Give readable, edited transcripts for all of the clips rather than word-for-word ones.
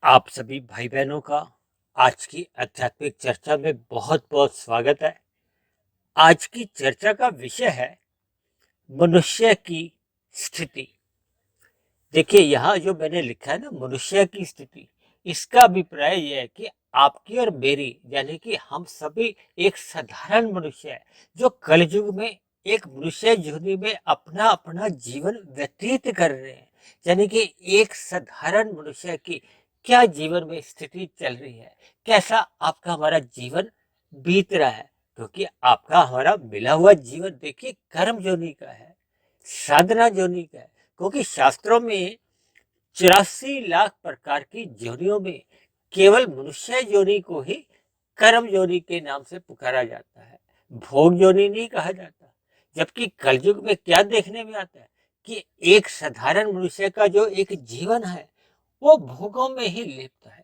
आप सभी भाई बहनों का आज की आध्यात्मिक चर्चा में बहुत बहुत स्वागत है। आज की चर्चा का विषय है मनुष्य की स्थिति। देखिए, यहाँ जो मैंने लिखा है ना, मनुष्य की स्थिति, इसका अभिप्राय यह है कि आपकी और मेरी, यानी कि हम सभी एक साधारण मनुष्य है जो कलयुग में एक मनुष्य योनि में अपना अपना जीवन व्यतीत कर रहे हैं। यानी कि एक साधारण मनुष्य की क्या जीवन में स्थिति चल रही है, कैसा आपका हमारा जीवन बीत रहा है। क्योंकि आपका हमारा मिला हुआ जीवन देखिए कर्म योनि का है, साधना योनि का है। क्योंकि शास्त्रों में 84 लाख प्रकार की योनियों में केवल मनुष्य योनि को ही कर्म योनि के नाम से पुकारा जाता है, भोग योनि नहीं कहा जाता। जबकि कलयुग में क्या देखने में आता है कि एक साधारण मनुष्य का जो एक जीवन है वो भोगों में ही लिप्त है।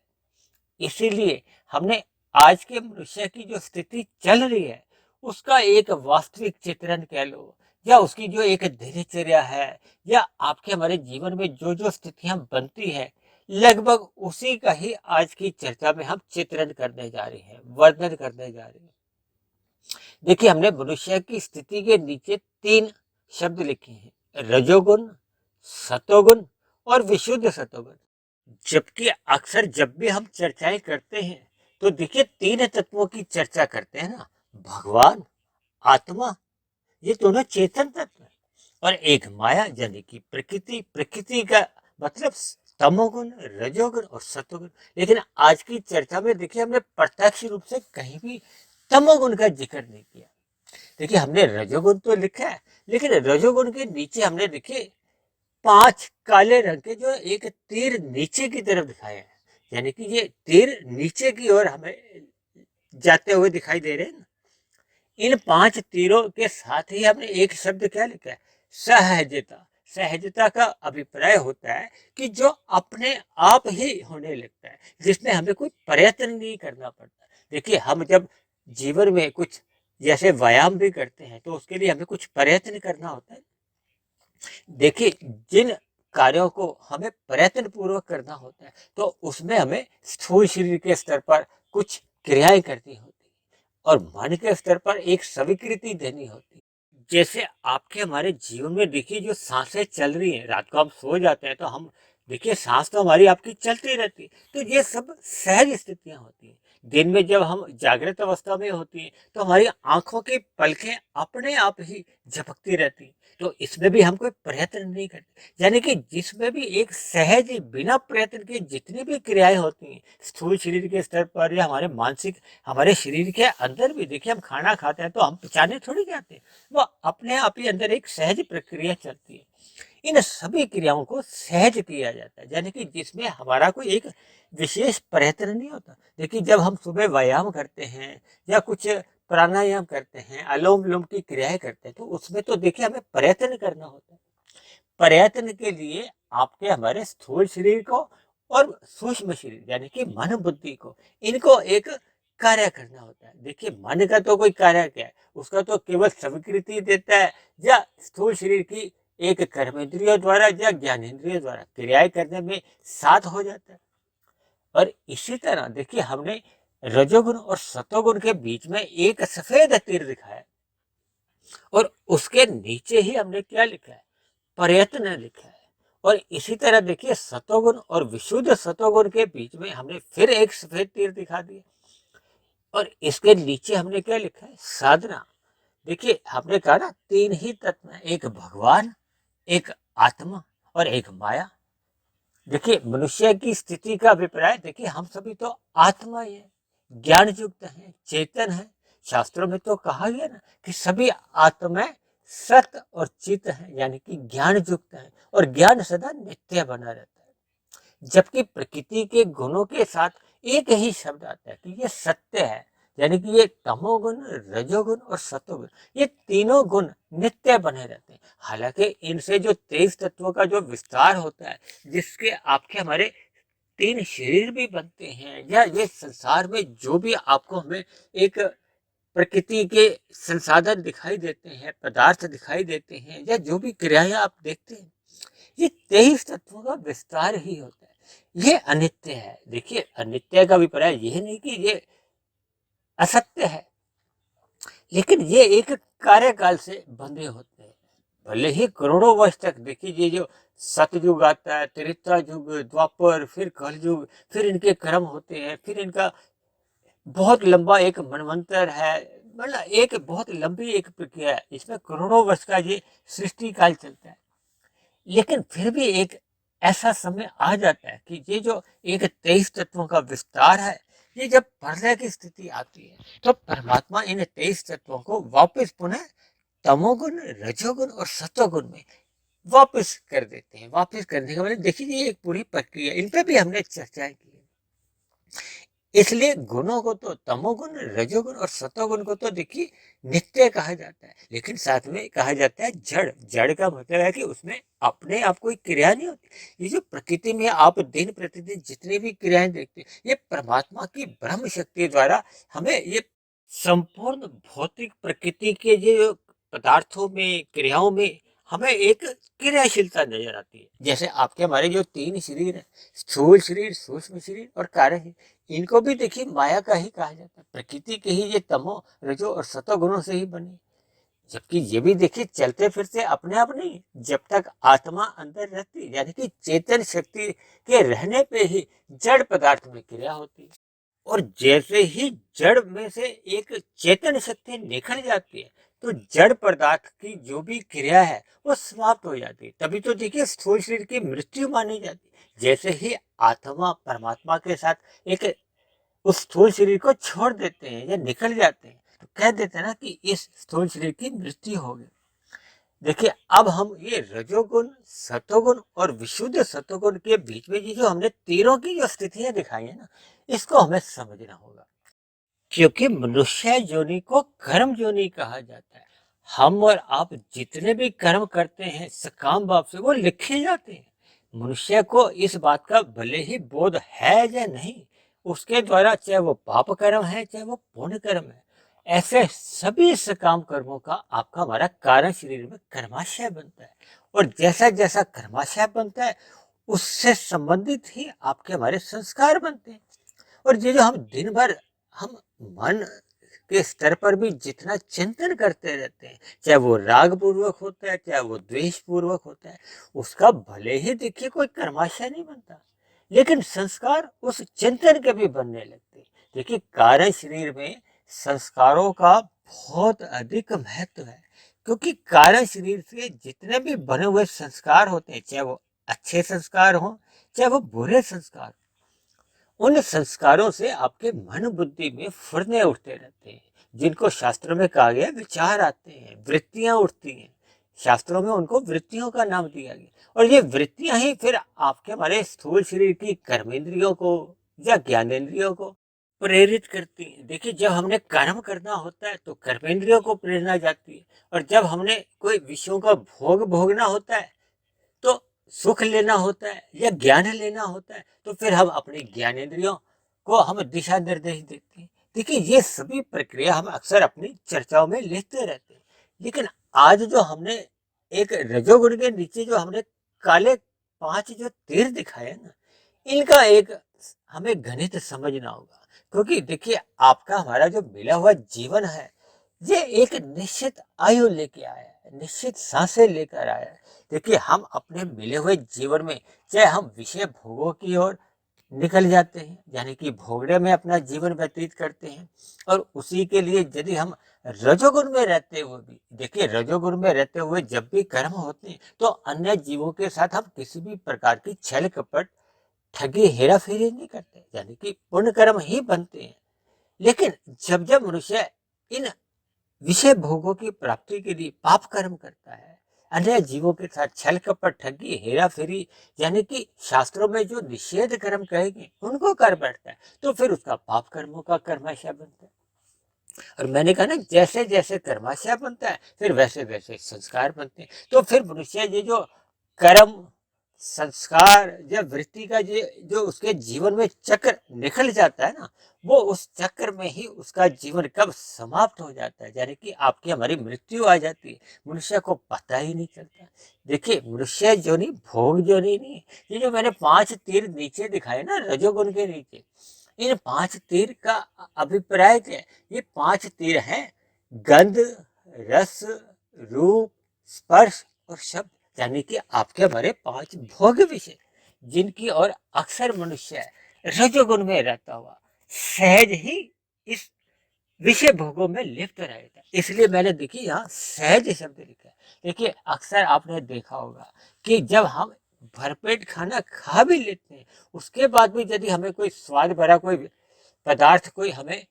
इसीलिए हमने आज के मनुष्य की जो स्थिति चल रही है उसका एक वास्तविक चित्रण कह लो, या उसकी जो एक दिनचर्या है, या आपके हमारे जीवन में जो जो स्थितियां बनती है, लगभग उसी का ही आज की चर्चा में हम चित्रण करने जा रहे हैं, वर्णन करने जा रहे हैं। देखिए, हमने मनुष्य की स्थिति के नीचे 3 शब्द लिखे हैं, रजोगुण, सतोगुण और विशुद्ध सतोगुण। जबकि अक्सर जब भी हम चर्चाएं करते हैं तो देखिए 3 तत्वों की चर्चा करते हैं ना, भगवान, आत्मा, ये दोनों चेतन तत्व है, और एक माया यानी कि प्रकृति। प्रकृति का मतलब तमोगुण, रजोगुण और सतोगुण। लेकिन आज की चर्चा में देखिए हमने प्रत्यक्ष रूप से कहीं भी तमोगुण का जिक्र नहीं किया। देखिए, हमने रजोगुण तो लिखा है, लेकिन रजोगुण के नीचे हमने देखिए 5 काले रंग के जो एक तीर नीचे की तरफ दिखाए हैं, यानी कि ये तीर नीचे की ओर हमें जाते हुए दिखाई दे रहे हैं ना। इन 5 तीरों के साथ ही हमने एक शब्द क्या लिखा है, सहजता। सहजता का अभिप्राय होता है कि जो अपने आप ही होने लगता है, जिसमें हमें कोई प्रयत्न नहीं करना पड़ता। देखिए, हम जब जीवन में कुछ जैसे व्यायाम भी करते हैं तो उसके लिए हमें कुछ प्रयत्न करना होता है। देखिए, जिन कार्यों को हमें प्रयत्न पूर्वक करना होता है तो उसमें हमें स्थूल शरीर के स्तर पर कुछ क्रियाएं करनी होती है, और मन के स्तर पर एक स्वीकृति देनी होती है। जैसे आपके हमारे जीवन में देखिए जो सांसें चल रही हैं, रात को हम सो जाते हैं तो हम देखिए सांस तो हमारी आपकी चलती रहती है, तो ये सब सहज स्थितियां होती हैं। दिन में जब हम जागृत अवस्था में होती हैं तो हमारी आंखों की पलकें अपने आप ही झपकती रहती हैं, तो इसमें भी हम कोई प्रयत्न नहीं करते। यानी कि जिसमें भी एक सहज बिना प्रयत्न के जितनी भी क्रियाएं होती हैं स्थूल शरीर के स्तर पर या हमारे मानसिक, हमारे शरीर के अंदर भी देखिए हम खाना खाते हैं तो हम पचाने थोड़ी जाते हैं, वो अपने आप ही अंदर एक सहज प्रक्रिया चलती है। इन सभी क्रियाओं को सहज किया जाता है, यानी कि जिसमें हमारा कोई एक विशेष प्रयत्न नहीं होता। देखिए, जब हम सुबह व्यायाम करते हैं या कुछ प्राणायाम करते हैं, अनुलोम विलोम की क्रियाएं करते हैं, तो उसमें तो देखिए हमें प्रयत्न करना होता है। प्रयत्न के लिए आपके हमारे स्थूल शरीर को और सूक्ष्म शरीर यानी कि मन बुद्धि को, इनको एक कार्य करना होता है। देखिए, मन का तो कोई कार्य क्या है, उसका तो केवल स्वीकृति देता है, या स्थूल शरीर की एक कर्मेंद्रियों द्वारा या ज्ञानेंद्रियों द्वारा क्रियाएं करने में साथ हो जाता है। और इसी तरह देखिए हमने रजोगुण और सतोगुण के बीच में एक सफेद तीर दिखाया है, और उसके नीचे ही हमने क्या लिखा है, प्रयत्न लिखा है। और इसी तरह देखिए सतोगुण और विशुद्ध सतोगुण के बीच में हमने फिर एक सफेद तीर दिखा दिया, और इसके नीचे हमने क्या लिखा है, साधना। देखिए, हमने कहा ना 3 ही तत्व हैं, एक भगवान, एक आत्मा और एक माया। देखिए, मनुष्य की स्थिति का अभिप्राय, देखिए हम सभी तो आत्मा ही है, ज्ञान युक्त है, चेतन है। शास्त्रों में तो कहा गया ना कि सभी आत्माएं सत और चित है, यानी कि ज्ञान युक्त है, और ज्ञान सदा नित्य बना रहता है। जबकि प्रकृति के गुणों के साथ एक ही शब्द आता है कि ये सत्य है, यानी कि ये तमोगुण, रजोगुण और सतोगुण, ये तीनों गुण नित्य बने रहते हैं। हालांकि इनसे जो 23 तत्वों का जो विस्तार होता है, जिसके आपके हमारे 3 शरीर भी बनते हैं, या ये संसार में जो भी आपको हमें एक प्रकृति के संसाधन दिखाई देते हैं, पदार्थ दिखाई देते हैं, या जो भी क्रियाएं आप देखते हैं, ये 23 तत्वों का विस्तार ही होता है। ये अनित्य है। देखिए, अनित्य का अभिप्राय यह नहीं कि ये असत्य है, लेकिन ये एक कार्यकाल से बंधे होते हैं। भले ही करोड़ों वर्ष तक, देखिए ये जो सतयुग आता है, त्रेता युग, द्वापर, फिर कलयुग, फिर इनके कर्म होते हैं, फिर इनका बहुत लंबा एक मनवंतर है, मतलब एक बहुत लंबी एक प्रक्रिया है। इसमें करोड़ों वर्ष का ये सृष्टि काल चलता है। लेकिन फिर भी एक ऐसा समय आ जाता है कि ये जो एक 23 तत्वों का विस्तार है, ये जब प्रलय की स्थिति आती है, तो परमात्मा इन 23 तत्वों को वापस पुनः तमोगुण, रजोगुण और सत्वगुण में वापस कर देते हैं। वापस करने का मतलब देखिए, ये एक पूरी प्रक्रिया, इन पे भी हमने चर्चा की है। इसलिए गुणों को तो तमोगुण, रजोगुण और सतोगुण को तो देखिए नित्य कहा जाता है, लेकिन साथ में कहा जाता है जड़। जड़ का मतलब है कि उसमें अपने आप कोई क्रिया नहीं होती। ये जो प्रकृति में आप दिन प्रतिदिन जितनी भी क्रियाएं देखते हैं, ये परमात्मा की ब्रह्म शक्ति द्वारा हमें ये संपूर्ण भौतिक प्रकृति के जो पदार्थों में, क्रियाओं में हमें एक क्रियाशीलता नजर आती है। जैसे आपके हमारे जो 3 शरीर है, स्थूल शरीर, सूक्ष्म शरीर और कारण शरीर, इनको भी देखिए माया का ही कहा जाता है। प्रकृति के ही ये तमो, रजो और सतो गुणों से ही बनी। जबकि ये भी देखिए चलते फिरते अपने आप नहीं, जब तक आत्मा अंदर रहती, यानी कि चेतन शक्ति के रहने पे ही जड़ पदार्थ में क्रिया होती है। और जैसे ही जड़ में से एक चेतन शक्ति निकल जाती है, तो जड़ पदार्थ की जो भी क्रिया है वो समाप्त हो जाती है। तभी तो देखिए स्थूल शरीर की मृत्यु मानी जाती है। जैसे ही आत्मा परमात्मा के साथ एक उस स्थूल शरीर को छोड़ देते हैं या निकल जाते हैं, तो कह देते हैं ना कि इस स्थूल शरीर की मृत्यु हो गई। देखिए, अब हम ये रजोगुण, सतोगुण और विशुद्ध सतोगुण के बीच में ये जो हमने तीनों की जो स्थितियां दिखाई है ना, इसको हमें समझना होगा। क्योंकि मनुष्य योनि को कर्म योनि कहा जाता है। हम और आप जितने भी कर्म करते हैं सकाम भाव से, वो लिखे जाते हैं। मनुष्य को इस बात का भले ही बोध है या नहीं, उसके द्वारा चाहे वो पाप कर्म है चाहे वो पुण्य कर्म है, ऐसे सभी सकाम कर्मों का आपका हमारा कारण शरीर में कर्माशय बनता है। और जैसा जैसा कर्माशय बनता है, उससे संबंधित ही आपके हमारे संस्कार बनते हैं। और ये जो हम दिन भर हम मन के स्तर पर भी जितना चिंतन करते रहते हैं, चाहे वो राग पूर्वक होता है चाहे वो द्वेष पूर्वक होता है, उसका भले ही देखिए कोई कर्माशय नहीं बनता, लेकिन संस्कार उस चिंतन के भी बनने लगते हैं। देखिए, कारण शरीर में संस्कारों का बहुत अधिक महत्व है, क्योंकि कारण शरीर से जितने भी बने हुए संस्कार होते हैं, चाहे वो अच्छे संस्कार हो चाहे वो बुरे संस्कार, उन संस्कारों से आपके मन बुद्धि में फुरने उठते रहते हैं, जिनको शास्त्रों में कहा गया विचार आते हैं, वृत्तियां उठती हैं। शास्त्रों में उनको वृत्तियों का नाम दिया गया, और ये वृत्तियां ही फिर आपके हमारे स्थूल शरीर की कर्मेंद्रियों को या ज्ञानेंद्रियों को प्रेरित करती हैं। देखिए, जब हमने कर्म करना होता है तो कर्मेंद्रियों को प्रेरणा जाती है, और जब हमने कोई विषयों का भोग भोगना होता है, तो सुख लेना होता है या ज्ञान लेना होता है, तो फिर हम अपने ज्ञानेंद्रियों को हम दिशा निर्देश देते हैं। देखिए, ये सभी प्रक्रिया हम अक्सर अपनी चर्चाओं में लेते रहते हैं। लेकिन आज जो हमने एक रजोगुण के नीचे जो हमने काले 5 जो तीर दिखाए ना, इनका एक हमें गणित समझना होगा। क्योंकि देखिए, आपका हमारा जो मिला हुआ जीवन है, ये एक निश्चित आयु लेके आया है, निश्चित सांसें लेकर आया है। देखिए, हम अपने मिले हुए जीवन में चाहे हम विषय भोगों की ओर निकल जाते हैं, यानी कि भोगने में अपना जीवन व्यतीत करते हैं, और उसी के लिए यदि हम रजोगुण में रहते हुए भी, देखिए रजोगुण में रहते हुए जब भी कर्म होते हैं, तो अन्य जीवों के साथ हम किसी भी प्रकार की छल कपट, ठगी, हेरा फेरी नहीं करते, यानी कि पुण्य कर्म ही बनते हैं। लेकिन जब जब मनुष्य इन विषय भोगों की प्राप्ति के लिए पाप कर्म करता है, अन्य जीवों के साथ छल कपट, ठगी, हेरा फेरी, यानी कि शास्त्रों में जो निषेध कर्म कहेंगे उनको कर बैठता है, तो फिर उसका पाप कर्मों का कर्माशय बनता है। और मैंने कहा ना, जैसे जैसे कर्माशय बनता है फिर वैसे वैसे संस्कार बनते हैं। तो फिर मनुष्य ये जो कर्म संस्कार या वृत्ति का जो उसके जीवन में चक्र निकल जाता है ना, वो उस चक्र में ही उसका जीवन कब समाप्त हो जाता है, यानी कि आपकी हमारी मृत्यु आ जाती है, मनुष्य को पता ही नहीं चलता। देखिए मनुष्य जो नहीं, भोग जो नहीं, ये जो मैंने 5 तीर नीचे दिखाए ना रजोगुण के नीचे, इन 5 तीर का अभिप्राय क्या है? ये 5 तीर हैं गंध, रस, रूप, स्पर्श और शब्द, यानी कि आपके हमारे 5 भोग विषय, जिनकी और अक्सर मनुष्य रजोगुण में रहता हुआ सहज ही इस विषय भोगों में लिप्त रहेगा। इसलिए मैंने देखिए यहाँ सहज शब्द लिखा है। देखिए अक्सर आपने देखा होगा कि जब हम भरपेट खाना खा भी लेते हैं, उसके बाद भी यदि हमें कोई स्वाद भरा कोई पदार्थ कोई हमें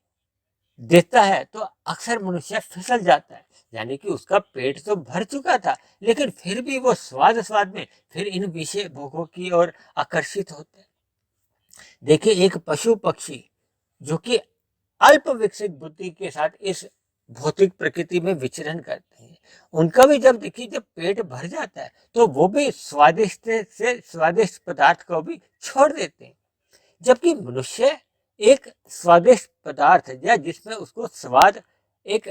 देता है तो अक्सर मनुष्य फिसल जाता है, यानी कि उसका पेट तो भर चुका था, लेकिन फिर भी वो स्वाद में फिर इन विषय भोगों की ओर आकर्षित होते हैं। देखिए एक पशु पक्षी जो कि अल्प विकसित बुद्धि के साथ इस भौतिक प्रकृति में विचरण करते हैं, उनका भी जब देखिए जब पेट भर जाता है तो वो भी स्वादिष्ट पदार्थ को भी छोड़ देते हैं। जबकि मनुष्य एक स्वादिष्ट पदार्थ या जिसमें उसको स्वाद एक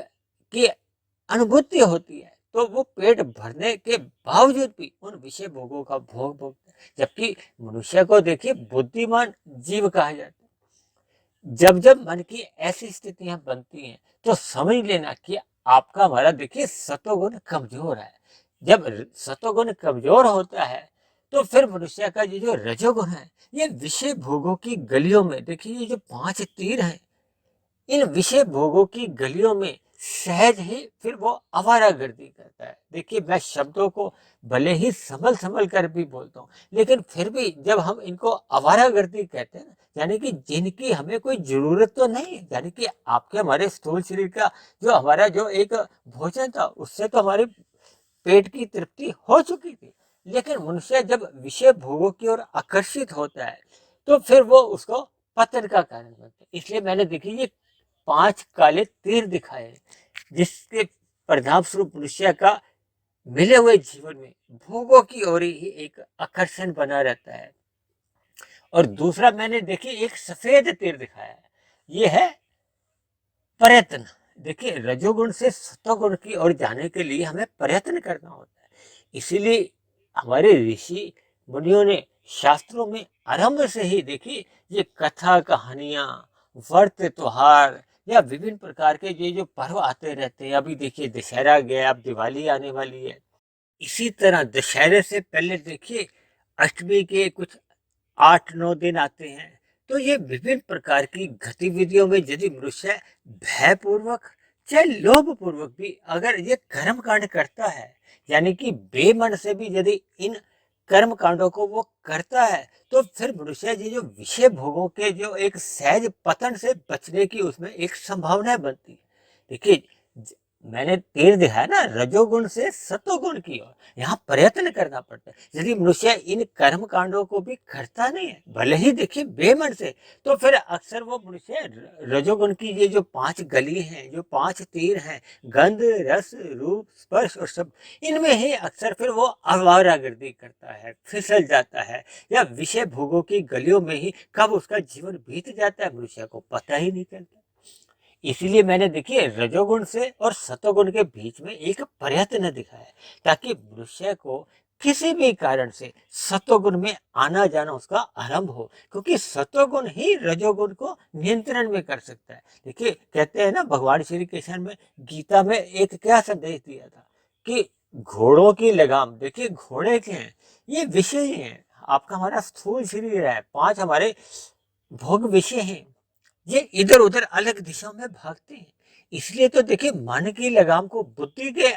की अनुभूति होती है, तो वो पेट भरने के बावजूद भी उन विषय भोगों का भोग भोगता है। जबकि मनुष्य को देखिए बुद्धिमान जीव कहा जाता है। जब जब मन की ऐसी स्थितियां बनती हैं तो समझ लेना कि आपका हमारा देखिए सतोगुण कमजोर है। जब सतोगुण कमजोर होता है तो फिर मनुष्य का ये जो रजोगुण है, ये विषय भोगों की गलियों में देखिए ये जो 5 तीर हैं, इन विषय भोगों की गलियों में सहज ही फिर वो आवारागर्दी करता है। देखिए मैं शब्दों को भले ही संभल संभल कर भी बोलता हूँ, लेकिन फिर भी जब हम इनको आवारागर्दी कहते हैं ना, यानी कि जिनकी हमें कोई जरूरत तो नहीं है, यानी कि आपके हमारे स्थूल शरीर का जो हमारा जो एक भोजन था उससे तो हमारे पेट की तृप्ति हो चुकी थी, लेकिन मनुष्य जब विषय भोगों की ओर आकर्षित होता है तो फिर वो उसको पतन का कारण बनता है। इसलिए मैंने देखी ये 5 काले तीर दिखाए, जिसके परिणाम स्वरूप मनुष्य का मिले हुए जीवन में भोगों की ओर ही एक आकर्षण बना रहता है। और दूसरा मैंने देखिए एक सफेद तीर दिखाया है, ये है प्रयत्न। देखिए रजोगुण से सतोगुण की ओर जाने के लिए हमें प्रयत्न करना होता है। इसीलिए हमारे ऋषि मुनियों ने शास्त्रों में आरंभ से ही देखिए ये कथा कहानियां, व्रत त्योहार या विभिन्न प्रकार के ये जो पर्व आते रहते हैं, अभी देखिए दशहरा गया, अब दिवाली आने वाली है। इसी तरह दशहरे से पहले देखिए अष्टमी के कुछ 8-9 दिन आते हैं। तो ये विभिन्न प्रकार की गतिविधियों में यदि मनुष्य भयपूर्वक चाहे लोभ पूर्वक भी अगर ये कर्म कांड करता है, यानी कि बेमन से भी यदि इन कर्म कांडों को वो करता है, तो फिर मनुष्य ये जो विषय भोगों के जो एक सहज पतन से बचने की उसमें एक संभावना बनती है। देखिए मैंने तीर दिखाया ना रजोगुण से सतोगुण की ओर, यहाँ प्रयत्न करना पड़ता है। यदि मनुष्य इन कर्म कांडों को भी करता नहीं है, भले ही देखिए बेमन से, तो फिर अक्सर वो मनुष्य रजोगुण की ये जो 5 गली हैं, जो 5 तीर हैं, गंध, रस, रूप, स्पर्श और शब्द, इनमें ही अक्सर फिर वो आवारागर्दी करता है, फिसल जाता है, या विषय भोगों की गलियों में ही कब उसका जीवन बीत जाता है मनुष्य को पता ही नहीं चलता। इसीलिए मैंने देखिए रजोगुण से और सतोगुण के बीच में एक प्रयत्न दिखाया है, ताकि मनुष्य को किसी भी कारण से सतोगुण में आना जाना उसका आरंभ हो, क्योंकि सतोगुण ही रजोगुण को नियंत्रण में कर सकता है। देखिए कहते हैं ना भगवान श्री कृष्ण में गीता में एक क्या संदेश दिया था कि घोड़ों की लगाम, देखिए घोड़े के हैं ये विषय ही है, आपका हमारा स्थूल शरीर है, 5 हमारे भोग विषय हैं, ये इधर उधर अलग दिशाओं में भागते हैं। इसलिए तो देखिए मन की लगाम को बुद्धि के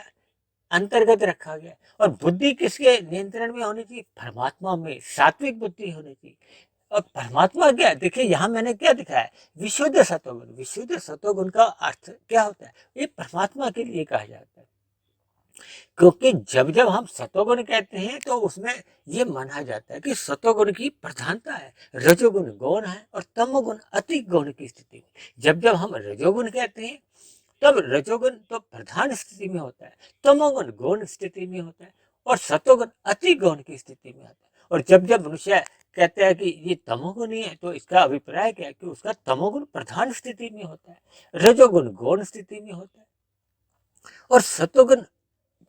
अंतर्गत रखा गया, और बुद्धि किसके नियंत्रण में होनी चाहिए? परमात्मा में सात्विक बुद्धि होनी चाहिए। और परमात्मा क्या देखिए यहाँ मैंने क्या दिखाया, विशुद्ध सतोगुण। विशुद्ध सतोगुण का अर्थ क्या होता है? ये परमात्मा के लिए कहा जाता है, क्योंकि जब जब हम सतोगुण कहते हैं तो उसमें ये माना जाता है कि सतोगुण की प्रधानता है, रजोगुण गौण है और तमोगुण अति गौण की स्थिति में। जब जब हम रजोगुण कहते हैं तब रजोगुण तो प्रधान स्थिति में होता है, तमोगुण गौण स्थिति में होता है और सतोगुण अति गौण की स्थिति में आता है। और जब जब मनुष्य कहते हैं कि ये तमोगुण ही है, तो इसका अभिप्राय क्या है कि उसका तमोगुण प्रधान स्थिति में होता है, रजोगुण गौण स्थिति में होता है और सतोगुण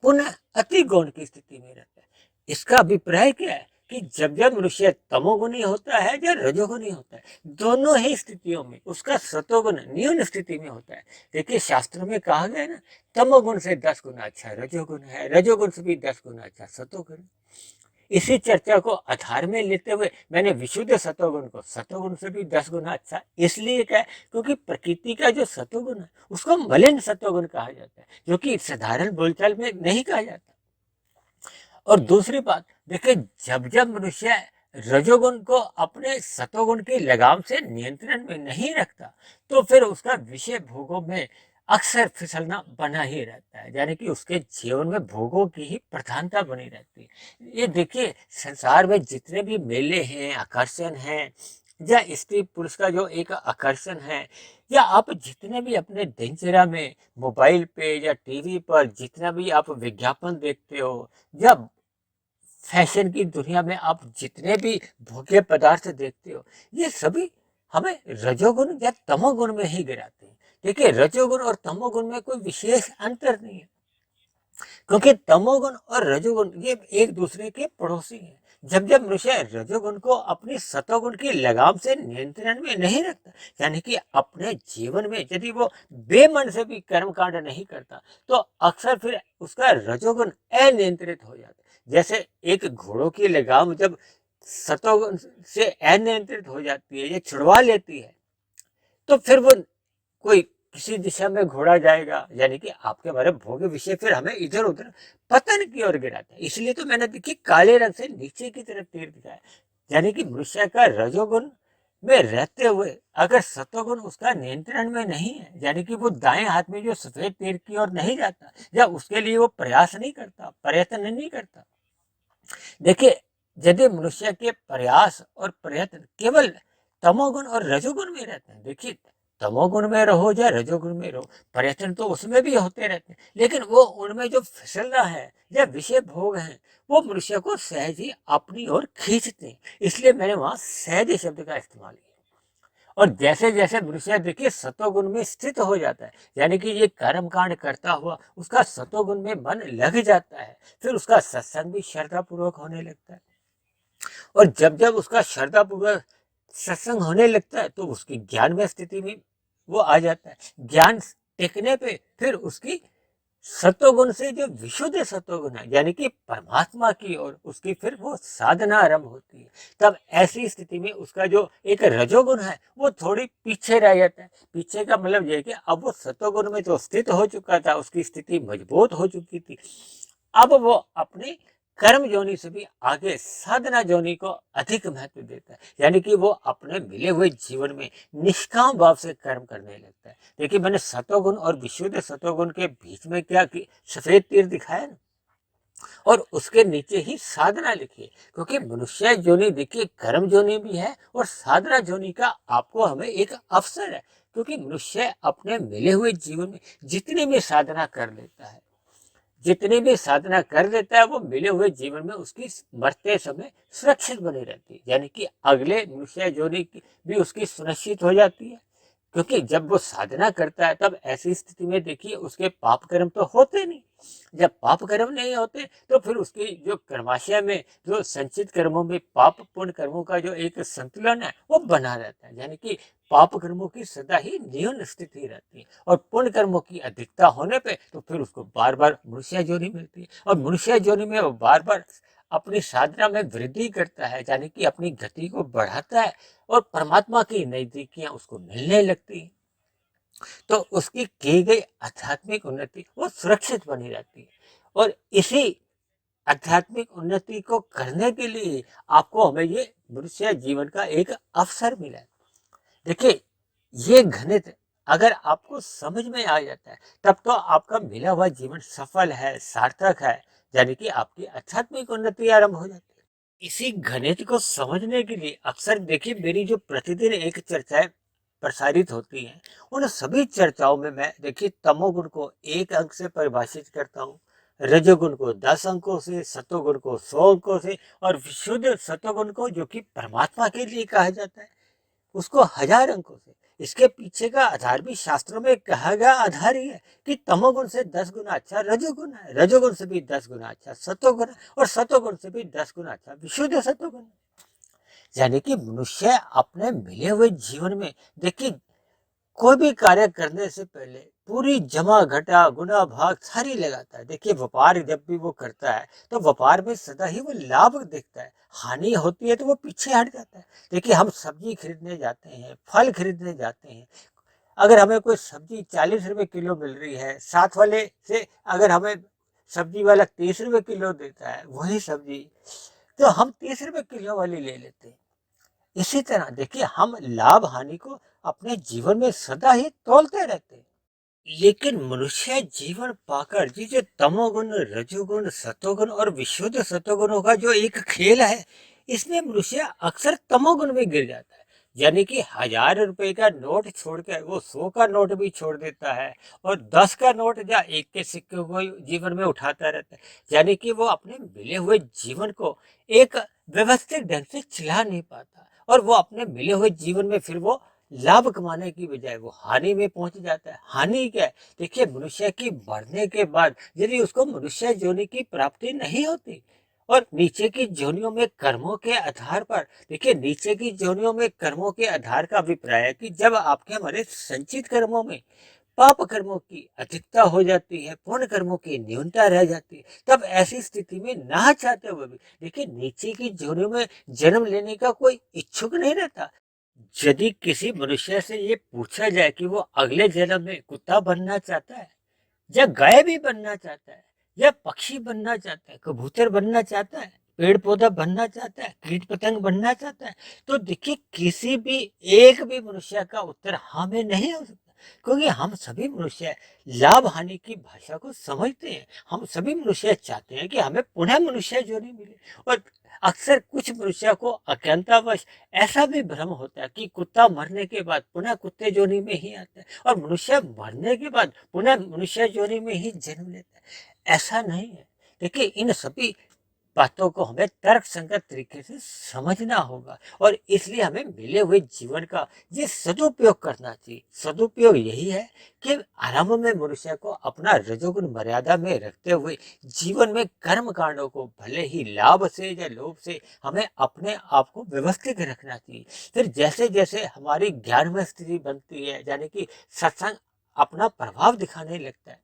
पुनः अति गौण की स्थिति में रहता है। इसका अभिप्राय क्या है कि जब जब मनुष्य तमोगुणी होता है या रजोगुणी होता है, दोनों ही स्थितियों में उसका सतोगुण न्यून स्थिति में होता है। देखिए शास्त्रों में कहा गया है ना, तमोगुण से 10 गुना अच्छा रजोगुण है, रजोगुण से भी 10 गुना अच्छा सतोगुण। इसी चर्चा को आधार में लेते हुए मैंने विशुद्ध सतोगुण को सतोगुण से भी 10 गुना अच्छा इसलिए कहा क्योंकि प्रकृति का जो सतोगुण है उसको मलिन सतोगुण कहा जाता है, जो कि साधारण बोलचाल में नहीं कहा जाता। और दूसरी बात देखिए, जब जब मनुष्य रजोगुण को अपने सतोगुण की लगाम से नियंत्रण में नहीं रखता, तो फिर उसका विषय भोगों में अक्सर फिसलना बना ही रहता है, यानी कि उसके जीवन में भोगों की ही प्रधानता बनी रहती है। ये देखिए संसार में जितने भी मेले हैं, आकर्षण हैं, या स्त्री पुरुष का जो एक आकर्षण है, या आप जितने भी अपने दिनचर्या में मोबाइल पे या टीवी पर जितना भी आप विज्ञापन देखते हो, या फैशन की दुनिया में आप जितने भी भोग्य पदार्थ देखते हो, ये सभी हमें रजोगुण या तमोगुण में ही गिराते हैं। देखिए रजोगुण और तमोगुण में कोई विशेष अंतर नहीं है, क्योंकि तमोगुण और रजोगुण ये एक दूसरे के पड़ोसी हैं। जब जब मनुष्य रजोगुण को अपनी सतोगुण की लगाम से नियंत्रण में नहीं रखता, यानी कि अपने जीवन में यदि वो बेमन से भी कर्म कांड नहीं करता, तो अक्सर फिर उसका रजोगुण अनियंत्रित हो जाता है। जैसे एक घोड़ों की लगाम जब सतोगुण से अनियंत्रित हो जाती है या छुड़वा लेती है, तो फिर वो कोई किसी दिशा में घोड़ा जाएगा, यानी कि आपके हमारे भोग्य विषय फिर हमें इधर उधर पतन की ओर गिराता है। इसलिए तो मैंने देखिए काले रंग से नीचे की तरफ तीर दिखाया, यानी कि मनुष्य का रजोगुण में रहते हुए अगर सतोगुण उसका नियंत्रण में नहीं है, यानी कि वो दाएं हाथ में जो सफेद तीर की ओर नहीं जाता, या उसके लिए वो प्रयास नहीं करता, प्रयत्न नहीं करता। देखिए यदि मनुष्य के प्रयास और प्रयत्न केवल तमोगुण और रजोगुण में रहते हैं, देखिए तमोगुण में रहो या रजोगुण में रहो, प्रयत्न तो उसमें भी होते रहते हैं, लेकिन वो उनमें जो फिसलना है या विषय भोग है वो मनुष्य को सहज ही अपनी ओर खींचते हैं। इसलिए मैंने वहां सहज शब्द का इस्तेमाल किया। और जैसे जैसे मनुष्य देखिए सतोगुण में स्थित हो जाता है, यानी कि ये कर्म कांड करता हुआ उसका सतोगुण में मन लग जाता है, फिर उसका सत्संग भी श्रद्धा पूर्वक होने लगता है। और जब जब उसका श्रद्धा पूर्वक सत्संग होने लगता है, तो उसकी ज्ञान में स्थिति में वो आ जाता है। ज्ञान टेकने पे फिर उसकी सतोगुण से जो विशुद्ध सतोगुण है, यानी कि परमात्मा की ओर उसकी फिर वो साधना आरंभ होती है। तब ऐसी स्थिति में उसका जो एक रजोगुण है वो थोड़ी पीछे रह जाता है। पीछे का मतलब यह कि अब वो सतोगुण में जो स्थित हो चुका था, उसकी स्थिति मजबूत हो चुकी थी, अब वो अपनी कर्म जोनी से भी आगे साधना जोनी को अधिक महत्व देता है, यानी कि वो अपने मिले हुए जीवन में निष्काम भाव से कर्म करने लगता है। देखिए मैंने सतोगुण और विशुद्ध सतोगुण के बीच में क्या कि सफेद तीर दिखाया ना, और उसके नीचे ही साधना लिखी है, क्योंकि मनुष्य जोनी देखिए कर्म जोनी भी है और साधना जोनी का आपको हमें एक अवसर है, क्योंकि मनुष्य अपने मिले हुए जीवन में जितनी भी साधना कर लेता है, जितनी भी साधना कर लेता है, वो मिले हुए जीवन में उसकी मरते समय सुरक्षित बनी रहती है, यानी कि अगले मनुष्य जोनी भी उसकी सुनिश्चित हो जाती है। क्योंकि जब वो साधना करता है तब ऐसी स्थिति में देखिए उसके पाप कर्म तो होते नहीं। जब पाप कर्म नहीं होते तो फिर उसकी जो कर्माशय में जो संचित कर्मों में पाप पुण्य कर्मों का जो एक संतुलन है वो बना रहता है, यानी कि पाप कर्मों की सदा ही न्यून स्थिति रहती है और पुण्य कर्मों की अधिकता होने पे तो फिर उसको बार बार मनुष्य जोनी मिलती है, और मनुष्य जोनी में वो बार बार अपनी साधना में वृद्धि करता है, यानी कि अपनी गति को बढ़ाता है और परमात्मा की नजदीकियां उसको मिलने लगती हैं। तो उसकी की गई आध्यात्मिक उन्नति वो सुरक्षित बनी रहती है। और इसी आध्यात्मिक उन्नति को करने के लिए आपको हमें ये मनुष्य जीवन का एक अवसर मिला है। देखिए ये गणित अगर आपको समझ में आ जाता है तब तो आपका मिला हुआ जीवन सफल है, सार्थक है, यानी कि आपकी आध्यात्मिक उन्नति आरंभ हो जाती है। इसी गणित को समझने के लिए अक्सर देखिए मेरी जो प्रतिदिन एक चर्चाएं प्रसारित होती हैं, उन सभी चर्चाओं में मैं देखिए तमोगुण को एक अंक से परिभाषित करता हूँ, रजोगुण को 10 अंकों से, सतोगुण को 100 अंकों से और विशुद्ध सतोगुण को, जो कि परमात्मा के लिए कहा जाता है, उसको 1000 अंकों से। इसके पीछे का आधार भी शास्त्रों में कहा गया आधार ही है कि तमोगुण से 10 गुना अच्छा रजोगुण है, रजोगुण से भी 10 गुना अच्छा सतोगुण है और सतोगुण से भी 10 गुना अच्छा विशुद्ध सतोगुण है। यानी कि मनुष्य अपने मिले हुए जीवन में, देखिए, कोई भी कार्य करने से पहले पूरी जमा घटा गुना भाग सारी लगाता है। देखिए, व्यापार जब भी वो करता है तो व्यापार में सदा ही वो लाभ देखता है, हानि होती है तो वो पीछे हट जाता है। देखिए, हम सब्जी खरीदने जाते हैं, फल खरीदने जाते हैं, अगर हमें कोई सब्जी 40 रुपए किलो मिल रही है, साथ वाले से अगर हमें सब्जी वाला 30 रुपए किलो देता है वही सब्जी, तो हम 30 रुपए किलो वाली ले लेते हैं। इसी तरह देखिए, हम लाभ हानि को अपने जीवन में सदा ही तौलते रहते हैं। लेकिन मनुष्य जीवन पाकर जी जो तमोगुण, रजोगुण, सतोगुण और विशुद्ध सतोगुणों का जो एक खेल है, इसमें मनुष्य अक्सर तमोगुण में गिर जाता है। यानी कि 1000 रुपए का नोट छोड़कर वो 100 का नोट भी छोड़ देता है और 10 का नोट या 1 के सिक्के को जीवन में उठाता रहता है। यानी कि वो अपने मिले हुए जीवन को एक व्यवस्थित ढंग से चला नहीं पाता और वो अपने मिले हुए जीवन में फिर वो लाभ कमाने की बजाय वो हानि में पहुंच जाता है। हानि क्या है? देखिए, मनुष्य की मरने के बाद यदि उसको मनुष्य योनि की प्राप्ति नहीं होती और नीचे की योनियों में कर्मों के आधार पर, देखिए, नीचे की योनियों में कर्मों के आधार का अभिप्राय है कि जब आपके हमारे संचित कर्मों में पाप कर्मों की अधिकता हो जाती है, पुण्य कर्मों की न्यूनता रह जाती है, तब ऐसी स्थिति में ना चाहते हुए भी, देखिए, नीचे की योनियों में जन्म लेने का कोई इच्छुक नहीं रहता। यदि किसी मनुष्य से ये पूछा जाए कि वो अगले जन्म में कुत्ता बनना चाहता है या गाय भी बनना चाहता है या पक्षी बनना चाहता है, कबूतर बनना चाहता है, पेड़ पौधा बनना चाहता है, कीट पतंग बनना चाहता है, तो देखिए, किसी भी एक भी मनुष्य का उत्तर हाँ में नहीं हो सकता, क्योंकि हम सभी मनुष्य लाभ हानि की भाषा को समझते हैं। हम सभी मनुष्य चाहते हैं कि हमें पुनः मनुष्य जोनी मिले और अक्सर कुछ मनुष्य को अज्ञानतावश ऐसा भी भ्रम होता है कि कुत्ता मरने के बाद पुनः कुत्ते जोनी में ही आता है और मनुष्य मरने के बाद पुनः मनुष्य जोनी में ही जन्म लेता है। ऐसा नहीं है। देखिए, इन सभी बातों को हमें तर्क संगत तरीके से समझना होगा और इसलिए हमें मिले हुए जीवन का ये सदुपयोग करना चाहिए। सदुपयोग यही है कि आरंभ में मनुष्य को अपना रजोगुण मर्यादा में रखते हुए जीवन में कर्म कांडों को भले ही लाभ से या लोभ से हमें अपने आप को व्यवस्थित रखना चाहिए। फिर जैसे जैसे हमारी ज्ञानमय स्थिति बनती है, यानी कि सत्संग अपना प्रभाव दिखाने लगता है,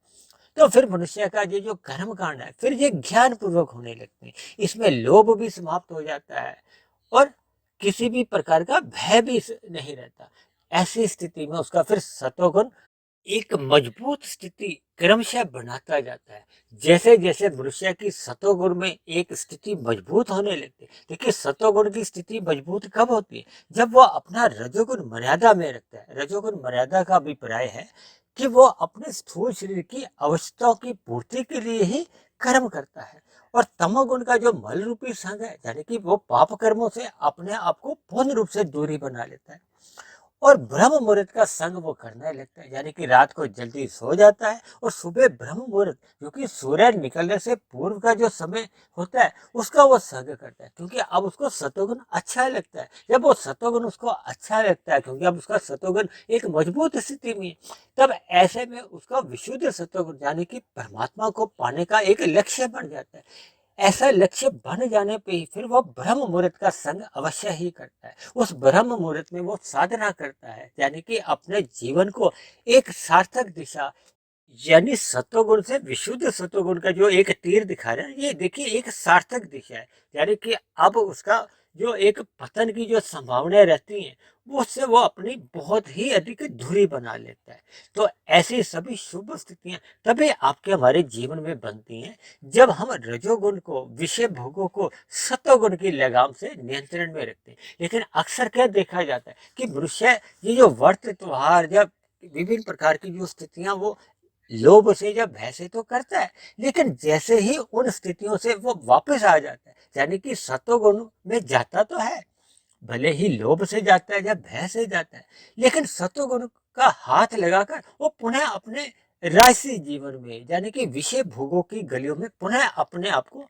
तो फिर मनुष्य का ये जो कर्म कांड है फिर ये ज्ञान पूर्वक होने लगते हैं। इसमें लोभ भी समाप्त हो जाता है और किसी भी प्रकार का भय भी नहीं रहता। ऐसी स्थिति में उसका फिर सतोगुण एक मजबूत स्थिति क्रमशः बनाता जाता है। जैसे जैसे मनुष्य की सतोगुण में एक स्थिति मजबूत होने लगती है। देखिए, सतोगुण की स्थिति मजबूत कब होती है? जब वो अपना रजोगुण मर्यादा में रखता है। रजोगुण मर्यादा का अभिप्राय है कि वो अपने स्थूल शरीर की आवश्यकताओं की पूर्ति के लिए ही कर्म करता है और तमोगुण का जो मल रूपी संग है, यानी कि वो पाप कर्मों से अपने आप को पूर्ण रूप से दूरी बना लेता है और ब्रह्म मुहूर्त का संग वो करने लगता है, यानी कि रात को जल्दी सो जाता है और सुबह ब्रह्म मुहूर्त, जो कि सूर्य निकलने से पूर्व का जो समय होता है, उसका वो संग करता है, क्योंकि अब उसको सतोगुण अच्छा लगता है। जब वो सतोगुण उसको अच्छा लगता है, क्योंकि अब उसका सतोगुण एक मजबूत स्थिति में, तब ऐसे में उसका विशुद्ध सतोगुण, यानी कि परमात्मा को पाने का एक लक्ष्य बन जाता है। ऐसा लक्ष्य बन जाने पे ही फिर वो ब्रह्म मुहूर्त का संग अवश्य ही करता है। उस ब्रह्म मुहूर्त में वो साधना करता है, यानी कि अपने जीवन को एक सार्थक दिशा, यानी सत्वगुण से विशुद्ध सत्वगुण का जो एक तीर दिखा रहा है, ये देखिए एक सार्थक दिशा है। यानी कि अब उसका जो एक पतन की जो संभावनाएं रहती हैं, वो उससे वो अपनी बहुत ही अधिक दूरी बना लेता है। तो ऐसी सभी शुभ स्थितियां तभी आपके हमारे जीवन में बनती हैं जब हम रजोगुण को, विषय भोगों को सत्वगुण की लगाम से नियंत्रण में रखते हैं। लेकिन अक्सर क्या देखा जाता है कि मनुष्य ये जो व्रत त्योहार या विभिन्न प्रकार की जो स्थितियां वो लोभ से या भय से तो करता है, लेकिन जैसे ही उन स्थितियों से वो वापस आ जाता है, यानी कि सत्वगुण में जाता तो है, भले ही लोभ से जाता है या भय से जाता है, लेकिन सत्वगुण का हाथ लगाकर वो पुनः अपने राजसी जीवन में यानी कि विषय भोगों की गलियों में पुनः अपने आप को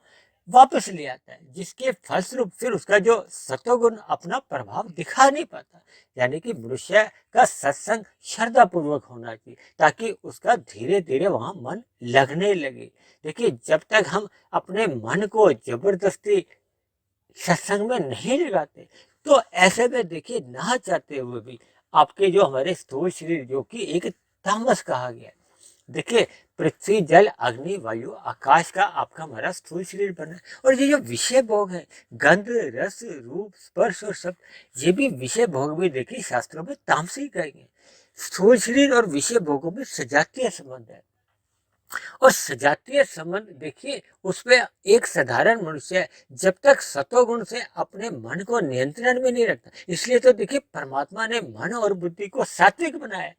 वापस ले आता है, जिसके फलस्वरूप फिर उसका जो सत्वगुण अपना प्रभाव दिखा नहीं पाता। यानी कि मनुष्य का सत्संग श्रद्धा पूर्वक होना चाहिए ताकि उसका धीरे धीरे वहां मन लगने लगे। देखिए, जब तक हम अपने मन को जबरदस्ती सत्संग में नहीं लगाते, तो ऐसे में देखिए ना चाहते हुए भी आपके जो हमारे स्थूल शरीर, जो कि एक तामस कहा गया है, देखिए पृथ्वी जल अग्नि वायु आकाश का आपका हमारा स्थूल शरीर बना है। और ये जो विषय भोग है, गंध रस रूप स्पर्श और शब्द, ये भी विषय भोग भी देखिए शास्त्रों में तामसिक कहेंगे। स्थूल शरीर और विषय भोगों में सजातीय संबंध है। और सजातीय संबंध देखिए, उसमें एक साधारण मनुष्य जब तक सतोगुण से अपने मन को नियंत्रण में नहीं रखता, इसलिए तो देखिए परमात्मा ने मन और बुद्धि को सात्विक बनाया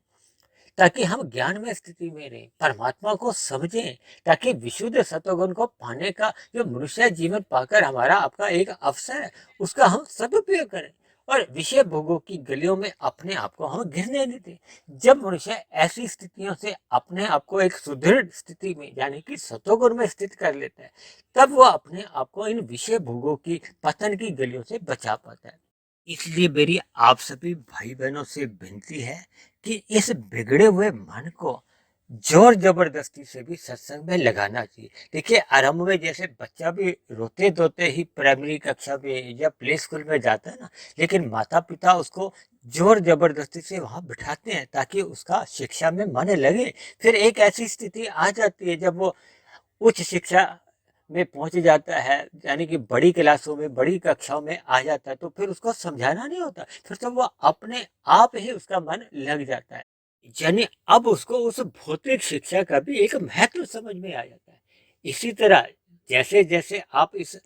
ताकि हम ज्ञान में स्थिति में रहें, परमात्मा को समझें, ताकि विशुद्ध सतोगुण को पाने का जो मनुष्य जीवन पाकर हमारा आपका एक अवसर है, उसका हम सदुपयोग करें और विषय भोगों की गलियों में अपने आप को हम गिरने देते। जब मनुष्य ऐसी स्थितियों से अपने आप को एक सुदृढ़ स्थिति में यानी कि सतोगुण में स्थित कर लेता है, तब वो अपने आप को इन विषय भोगों की पतन की गलियों से बचा पाता है। इसलिए मेरी आप सभी भाई बहनों से विनती है कि इस बिगड़े हुए मन को जोर जबरदस्ती से भी सत्संग में लगाना चाहिए। देखिए, आरंभ में जैसे बच्चा भी रोते धोते ही प्राइमरी कक्षा में या प्ले स्कूल में जाता है ना, लेकिन माता पिता उसको जोर जबरदस्ती से वहां बिठाते हैं ताकि उसका शिक्षा में मन लगे। फिर एक ऐसी स्थिति आ जाती है जब वो उच्च शिक्षा में पहुंच जाता है, यानी कि बड़ी क्लासों में बड़ी कक्षाओं में आ जाता है, तो फिर उसको समझाना नहीं होता, फिर तो वो अपने आप ही उसका मन लग जाता है। यानी अब उसको उस भौतिक शिक्षा का भी एक महत्व समझ में आ जाता है। इसी तरह जैसे जैसे आप इस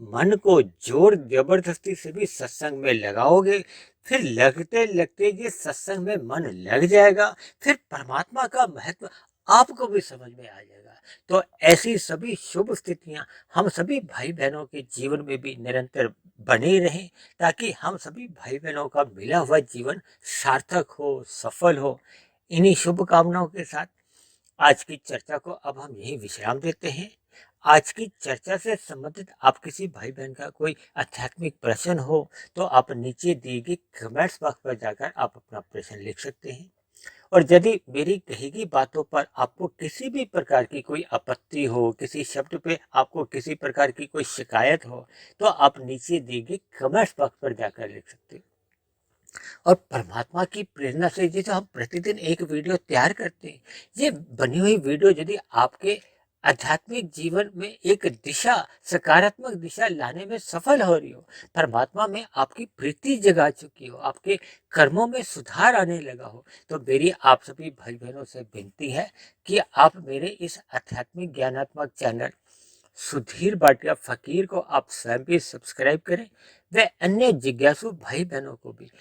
मन को जोर जबरदस्ती से भी सत्संग में लगाओगे, फिर लगते लगते ये सत्संग में मन लग जाएगा, फिर परमात्मा का महत्व आपको भी समझ में आ जाएगा। तो ऐसी सभी शुभ स्थितियां हम सभी भाई बहनों के जीवन में भी निरंतर बनी रहें, ताकि हम सभी भाई बहनों का मिला हुआ जीवन सार्थक हो, सफल हो। इन्हीं शुभकामनाओं के साथ आज की चर्चा को अब हम यही विश्राम देते हैं। आज की चर्चा से संबंधित आप किसी भाई बहन का कोई आध्यात्मिक प्रश्न हो तो आप नीचे दिए गए कमेंट्स बॉक्स पर जाकर आप अपना प्रश्न लिख सकते हैं। और यदि मेरी कही गई बातों पर आपको किसी भी प्रकार की कोई आपत्ति हो, किसी शब्द पे आपको किसी प्रकार की कोई शिकायत हो, तो आप नीचे दिए गए कमेंट्स बॉक्स पर जाकर लिख सकते हैं। और परमात्मा की प्रेरणा से ये जो हम प्रतिदिन एक वीडियो तैयार करते हैं, ये बनी हुई वीडियो यदि आपके आध्यात्मिक जीवन में एक दिशा, सकारात्मक दिशा लाने में सफल हो रही हो, परमात्मा में आपकी प्रीति जगा चुकी हो, आपके कर्मों में सुधार आने लगा हो, तो मेरी आप सभी भाई बहनों से विनती है कि आप मेरे इस आध्यात्मिक ज्ञानात्मक चैनल सुधीर भाटिया फकीर को आप स्वयं भी सब्सक्राइब करें, व अन्य जिज्ञासु भाई बहनों को भी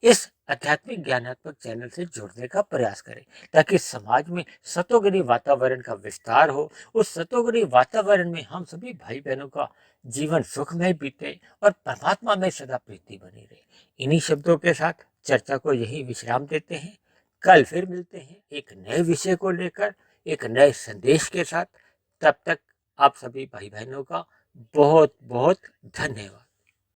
इस आध्यात्मिक ज्ञानात्मक चैनल से जुड़ने का प्रयास करें, ताकि समाज में सतोगुणी वातावरण का विस्तार हो। उस सतोगुणी वातावरण में हम सभी भाई बहनों का जीवन सुखमय बीते और परमात्मा में सदा प्रीति बनी रहे। इन्हीं शब्दों के साथ चर्चा को यही विश्राम देते हैं। कल फिर मिलते हैं एक नए विषय को लेकर, एक नए संदेश के साथ। तब तक आप सभी भाई बहनों का बहुत बहुत धन्यवाद।